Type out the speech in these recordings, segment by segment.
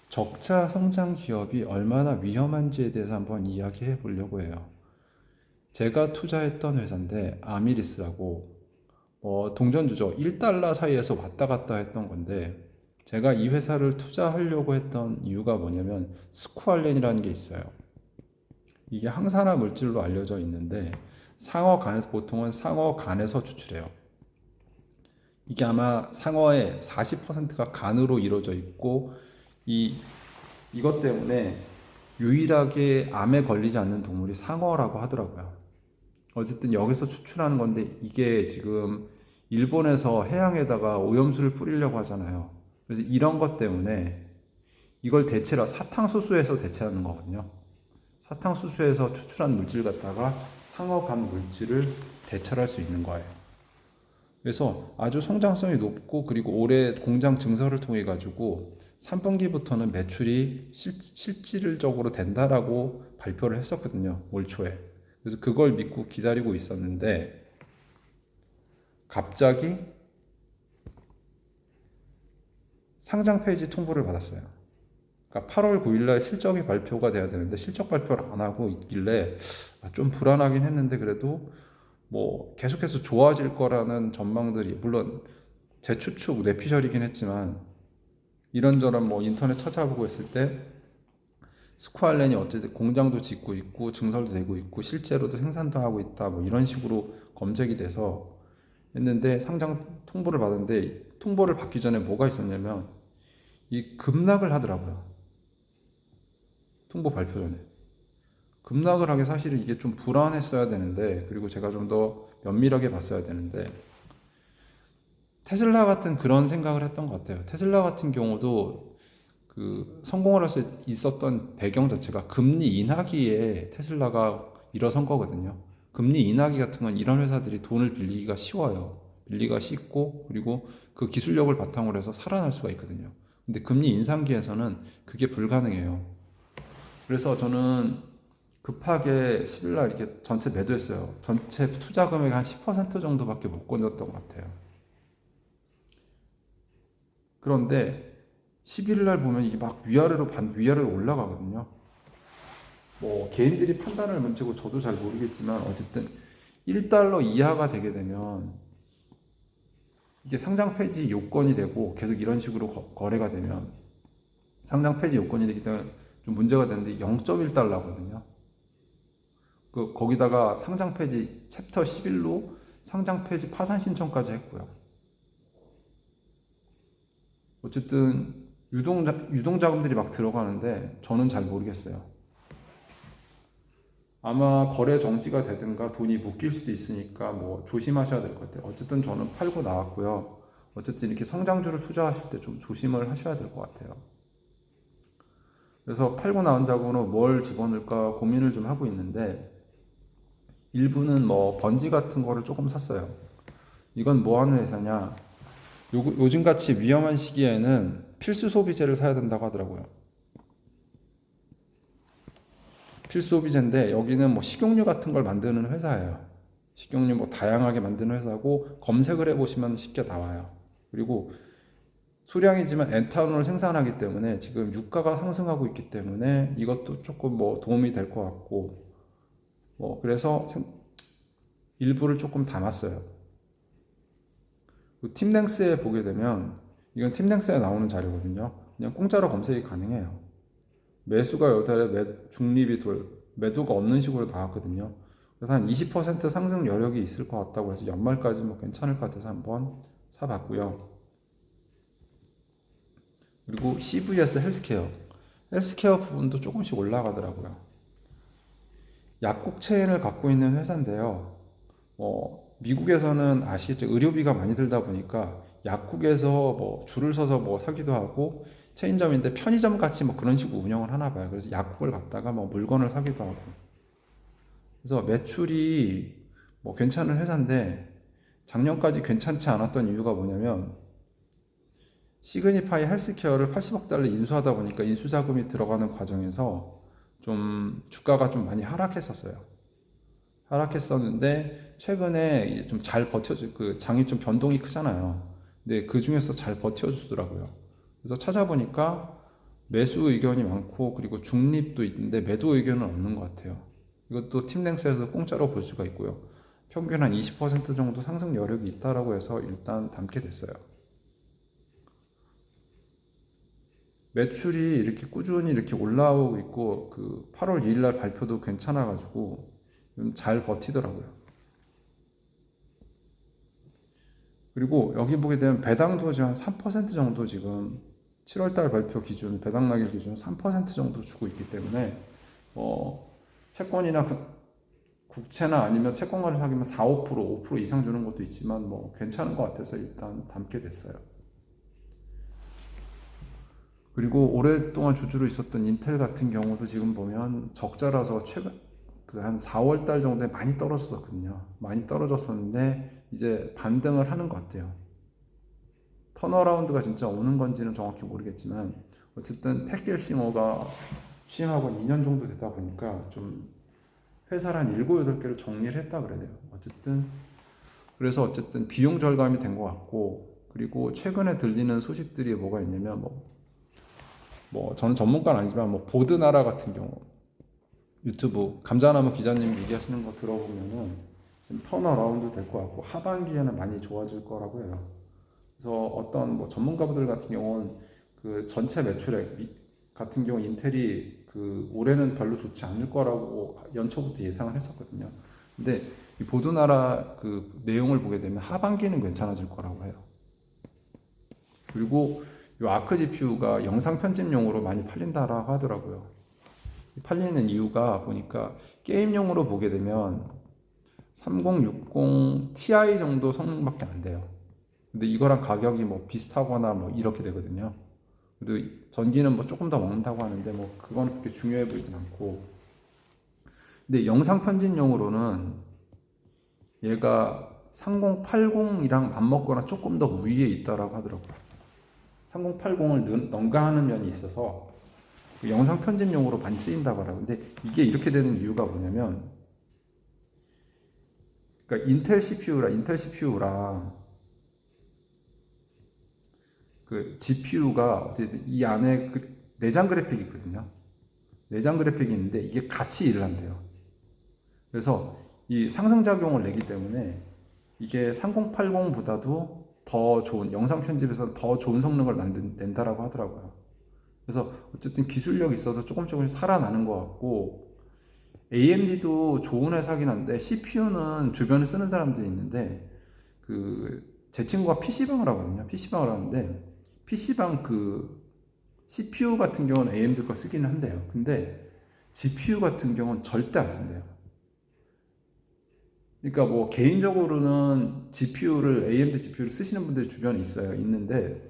적자 성장 기업이 얼마나 위험한지에 대해서 한번 이야기해 보려고 해요. 제가 투자했던 회사인데 아미리스라고 동전주죠. 1달러 사이에서 왔다 갔다 했던 건데 제가 이 회사를 투자하려고 했던 이유가 뭐냐면 스쿠알렌이라는 게 있어요. 이게 항산화 물질로 알려져 있는데 상어 간에서 보통은 상어 간에서 추출해요. 이게 아마 상어의 40%가 간으로 이루어져 있고 이 이것 때문에 유일하게 암에 걸리지 않는 동물이 상어라고 하더라고요. 어쨌든 여기서 추출하는 건데 이게 지금 일본에서 해양에다가 오염수를 뿌리려고 하잖아요. 그래서 이런 것 때문에 이걸 대체로 사탕수수에서 대체하는 거거든요. 사탕수수에서 추출한 물질 갖다가 상어 간 물질을 대체할 수 있는 거예요. 그래서 아주 성장성이 높고 그리고 올해 공장 증설을 통해 가지고 3분기부터는 매출이 실질적으로 된다라고 발표를 했었거든요. 올 초에. 그래서 그걸 믿고 기다리고 있었는데 갑자기 상장 폐지 통보를 받았어요. 그러니까 8월 9일날 실적이 발표가 돼야 되는데 실적 발표를 안 하고 있길래 좀 불안하긴 했는데 그래도 뭐 계속해서 좋아질 거라는 전망들이 물론 제 추측 뇌피셜이긴 했지만 이런저런 뭐 인터넷 찾아보고 있을 때 스쿠알렌이 어쨌든 공장도 짓고 있고 증설도 되고 있고 실제로도 생산도 하고 있다 뭐 이런 식으로 검색이 돼서 했는데 상장 통보를 받았는데 통보를 받기 전에 뭐가 있었냐면 이 급락을 하더라고요. 통보 발표 전에 급락을 하게 사실은 이게 좀 불안했어야 되는데 그리고 제가 좀 더 면밀하게 봤어야 되는데 테슬라 같은 그런 생각을 했던 것 같아요. 테슬라 같은 경우도 그 성공을 할 수 있었던 배경 자체가 금리 인하기에 테슬라가 일어선 거거든요. 금리 인하기 같은 건 이런 회사들이 돈을 빌리기가 쉬워요. 빌리기가 쉽고 그리고 그 기술력을 바탕으로 해서 살아날 수가 있거든요. 근데 금리 인상기에서는 그게 불가능해요. 그래서 저는 급하게 10일날 이렇게 전체 매도했어요. 전체 투자 금액 한 10% 정도밖에 못 건졌던 것 같아요. 그런데 11일 날 보면 이게 막 위아래로 올라가거든요. 뭐 개인들이 판단을 문제고 저도 잘 모르겠지만 어쨌든 1달러 이하가 되게 되면 이게 상장 폐지 요건이 되고 계속 이런 식으로 거래가 되면 상장 폐지 요건이 되기 때문에 좀 문제가 되는데 0.1달러거든요. 거기다가 상장 폐지 챕터 11로 상장 폐지 파산 신청까지 했고요. 어쨌든 유동자금들이 막 들어가는데 저는 잘 모르겠어요. 아마 거래 정지가 되든가 돈이 묶일 수도 있으니까 뭐 조심하셔야 될 것 같아요. 어쨌든 저는 팔고 나왔고요. 어쨌든 이렇게 성장주를 투자하실 때 좀 조심을 하셔야 될 것 같아요. 그래서 팔고 나온 자금으로 뭘 집어넣을까 고민을 좀 하고 있는데 일부는 뭐 번지 같은 거를 조금 샀어요. 이건 뭐 하는 회사냐? 요즘같이 위험한 시기에는 필수 소비재를 사야 된다고 하더라고요. 필수 소비재인데 여기는 뭐 식용유 같은 걸 만드는 회사예요. 식용유 뭐 다양하게 만드는 회사고 검색을 해보시면 쉽게 나와요. 그리고 소량이지만 에탄올을 생산하기 때문에 지금 유가가 상승하고 있기 때문에 이것도 조금 뭐 도움이 될 것 같고 뭐 그래서 일부를 조금 담았어요. 팀랭스에 보게 되면 이건 팀랭스에 나오는 자료거든요. 그냥 공짜로 검색이 가능해요. 매수가 여달에 중립이 매도가 없는 식으로 나왔거든요. 그래서 한 20% 상승 여력이 있을 것 같다고 해서 연말까지 뭐 괜찮을 것 같아서 한번 사봤고요. 그리고 CVS 헬스케어. 헬스케어 부분도 조금씩 올라가더라고요. 약국 체인을 갖고 있는 회사인데요. 미국에서는 아시겠죠? 의료비가 많이 들다 보니까 약국에서 뭐 줄을 서서 뭐 사기도 하고 체인점인데 편의점 같이 뭐 그런 식으로 운영을 하나 봐요. 그래서 약국을 갔다가 뭐 물건을 사기도 하고. 그래서 매출이 뭐 괜찮은 회사인데 작년까지 괜찮지 않았던 이유가 뭐냐면 시그니파이 헬스케어를 80억 달러 인수하다 보니까 인수자금이 들어가는 과정에서 좀 주가가 좀 많이 하락했었어요. 하락했었는데 최근에 좀 잘 버텨주 그 장이 좀 변동이 크잖아요. 근데 그 중에서 잘 버텨주더라고요. 그래서 찾아보니까 매수 의견이 많고 그리고 중립도 있는데 매도 의견은 없는 것 같아요. 이것도 팀랭스에서 공짜로 볼 수가 있고요. 평균 한 20% 정도 상승 여력이 있다라고 해서 일단 담게 됐어요. 매출이 이렇게 꾸준히 이렇게 올라오고 있고 그 8월 2일 날 발표도 괜찮아가지고 잘 버티더라고요. 그리고 여기 보게 되면 배당도 지금 한 3% 정도 지금 7월 달 발표 기준 배당 낙일 기준 3% 정도 주고 있기 때문에 채권이나 국채나 아니면 채권가를 사기면 4, 5% 이상 주는 것도 있지만 뭐 괜찮은 것 같아서 일단 담게 됐어요. 그리고 오랫동안 주주로 있었던 인텔 같은 경우도 지금 보면 적자라서 최근 그 한 4월 달 정도에 많이 떨어졌었거든요. 많이 떨어졌었는데 이제 반등을 하는 것 같아요. 턴어라운드가 진짜 오는 건지는 정확히 모르겠지만 어쨌든 팻겔싱어가 취임하고 2년 정도 되다 보니까 좀 회사를 한 7, 8개를 정리를 했다 그래야 돼요. 어쨌든 비용 절감이 된 것 같고 그리고 최근에 들리는 소식들이 뭐가 있냐면 저는 전문가는 아니지만 보드나라 같은 경우 유튜브 감자나무 기자님 얘기하시는 거 들어보면은 지금 턴어라운드 될 것 같고 하반기에는 많이 좋아질 거라고 해요. 그래서 어떤 전문가분들 같은 경우는 그 전체 매출액 같은 경우 인텔이 그 올해는 별로 좋지 않을 거라고 연초부터 예상을 했었거든요. 근데 이 보드나라 그 내용을 보게 되면 하반기는 괜찮아질 거라고 해요. 그리고 이 아크 GPU가 영상 편집용으로 많이 팔린다라고 하더라고요. 팔리는 이유가 보니까 게임용으로 보게 되면 3060 Ti 정도 성능밖에 안 돼요. 근데 이거랑 가격이 비슷하거나 이렇게 되거든요. 그리고 전기는 조금 더 먹는다고 하는데 그건 그렇게 중요해 보이진 않고. 근데 영상 편집용으로는 얘가 3080이랑 맞먹거나 조금 더 위에 있다라고 하더라고요. 3080을 능가하는 면이 있어서 영상 편집용으로 많이 쓰인다고 하더라고요. 근데 이게 이렇게 되는 이유가 뭐냐면, 그러니까 인텔 CPU랑 그 GPU가 어떻게 이 안에 그 내장 그래픽이 있거든요. 내장 그래픽이 있는데 이게 같이 일을 한대요. 그래서 이 상승작용을 내기 때문에 이게 3080보다도 더 좋은 영상 편집에서 더 좋은 성능을 낸다라고 하더라고요. 그래서 어쨌든 기술력이 있어서 조금씩 살아나는 것 같고, AMD도 좋은 회사긴 한데 CPU는 주변에 쓰는 사람들이 있는데 제 친구가 PC방을 하거든요. PC방을 하는데 PC방 그 CPU 같은 경우는 AMD 거 쓰기는 한대요. 근데 GPU 같은 경우는 절대 안 쓴대요. 그러니까 개인적으로는 AMD GPU를 쓰시는 분들이 주변에 있는데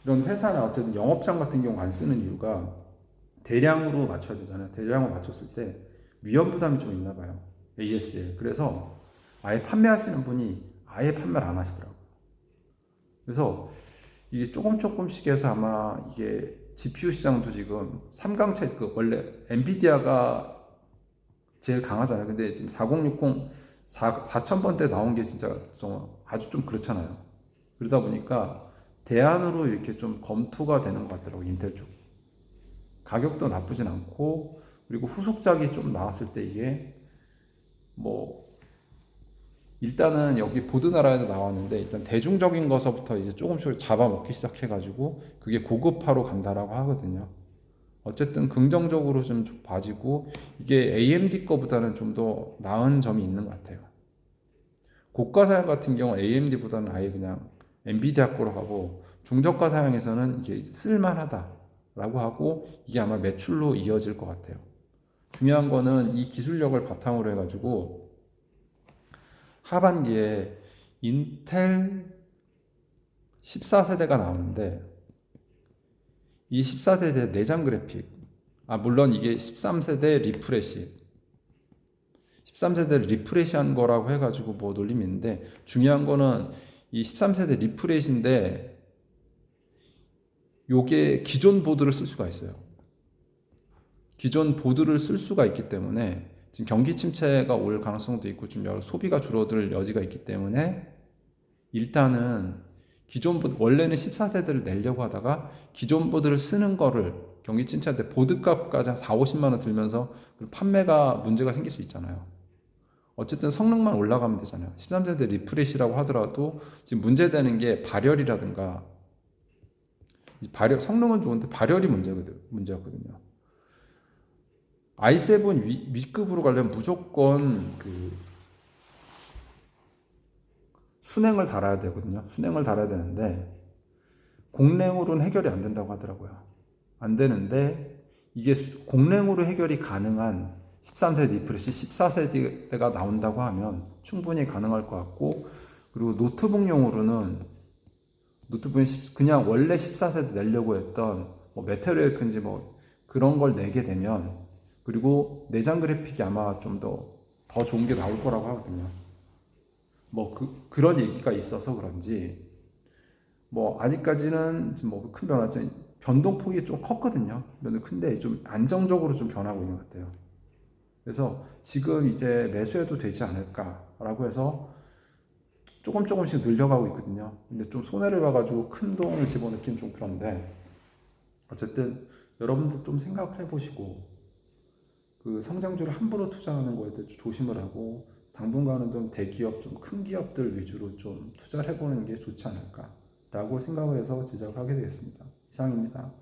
이런 회사나 어쨌든 영업장 같은 경우 안 쓰는 이유가 대량으로 맞춰야 되잖아요. 대량으로 맞췄을 때 위험 부담이 좀 있나 봐요. AS에. 그래서 아예 판매하시는 분이 아예 판매를 안 하시더라고요. 그래서 이게 조금씩 해서 아마 이게 GPU 시장도 지금 삼강체, 원래 엔비디아가 제일 강하잖아요. 근데 지금 4060, 4000번대 나온 게 진짜 아주 좀 그렇잖아요. 그러다 보니까 대안으로 이렇게 좀 검토가 되는 것 같더라고요. 인텔 쪽이. 가격도 나쁘진 않고, 그리고 후속작이 좀 나왔을 때 이게 일단은 여기 보드나라에도 나왔는데 일단 대중적인 것서부터 이제 조금씩 잡아먹기 시작해가지고 그게 고급화로 간다라고 하거든요. 어쨌든 긍정적으로 좀 봐지고 이게 AMD 거보다는 좀 더 나은 점이 있는 것 같아요. 고가 사양 같은 경우 AMD보다는 아예 그냥 엔비디아 거로 하고, 중저가 사양에서는 이게 쓸만하다라고 하고 이게 아마 매출로 이어질 것 같아요. 중요한 거는 이 기술력을 바탕으로 해가지고 하반기에 인텔 14세대가 나오는데 이 14세대 내장 그래픽, 물론 이게 13세대 리프레시 13세대 리프레시한 거라고 해가지고 놀림이 있는데, 중요한 거는 이 13세대 리프레시인데 요게 기존 보드를 쓸 수가 있어요. 기존 보드를 쓸 수가 있기 때문에 지금 경기 침체가 올 가능성도 있고 좀 여러 소비가 줄어들 여지가 있기 때문에 일단은 기존 보드, 원래는 14세대를 내려고 하다가 기존 보드를 쓰는 거를 경기 침체할 때 보드값까지 한 4, 50만 원 들면서 판매가 문제가 생길 수 있잖아요. 어쨌든 성능만 올라가면 되잖아요. 13세대 리프레시라고 하더라도 지금 문제되는 게 발열이라든가 발열, 성능은 좋은데 발열이 문제였거든요. i7 위급으로 가려면 무조건 그 순행을 달아야 되거든요. 순행을 달아야 되는데 공랭으로는 해결이 안 된다고 하더라고요. 안 되는데 이게 공랭으로 해결이 가능한 13세대 리프레시 14세대가 나온다고 하면 충분히 가능할 것 같고, 그리고 노트북용으로는 노트북이 그냥 원래 14세대 내려고 했던 뭐 메테오리언인지 뭐 그런 걸 내게 되면, 그리고 내장 그래픽이 아마 좀 더 좋은 게 나올 거라고 하거든요. 뭐 그런 얘기가 있어서 그런지 뭐 아직까지는 뭐 큰 변화, 변동폭이 좀 컸거든요. 근데 좀 안정적으로 좀 변하고 있는 것 같아요. 그래서 지금 이제 매수해도 되지 않을까라고 해서 조금씩 늘려가고 있거든요. 근데 좀 손해를 봐가지고 큰 돈을 집어넣기는 좀 그런데, 어쨌든 여러분들 좀 생각을 해보시고 그 성장주를 함부로 투자하는 거에 대해 조심을 하고 당분간은 좀 대기업, 좀 큰 기업들 위주로 좀 투자를 해보는 게 좋지 않을까라고 생각을 해서 제작을 하게 되겠습니다. 이상입니다.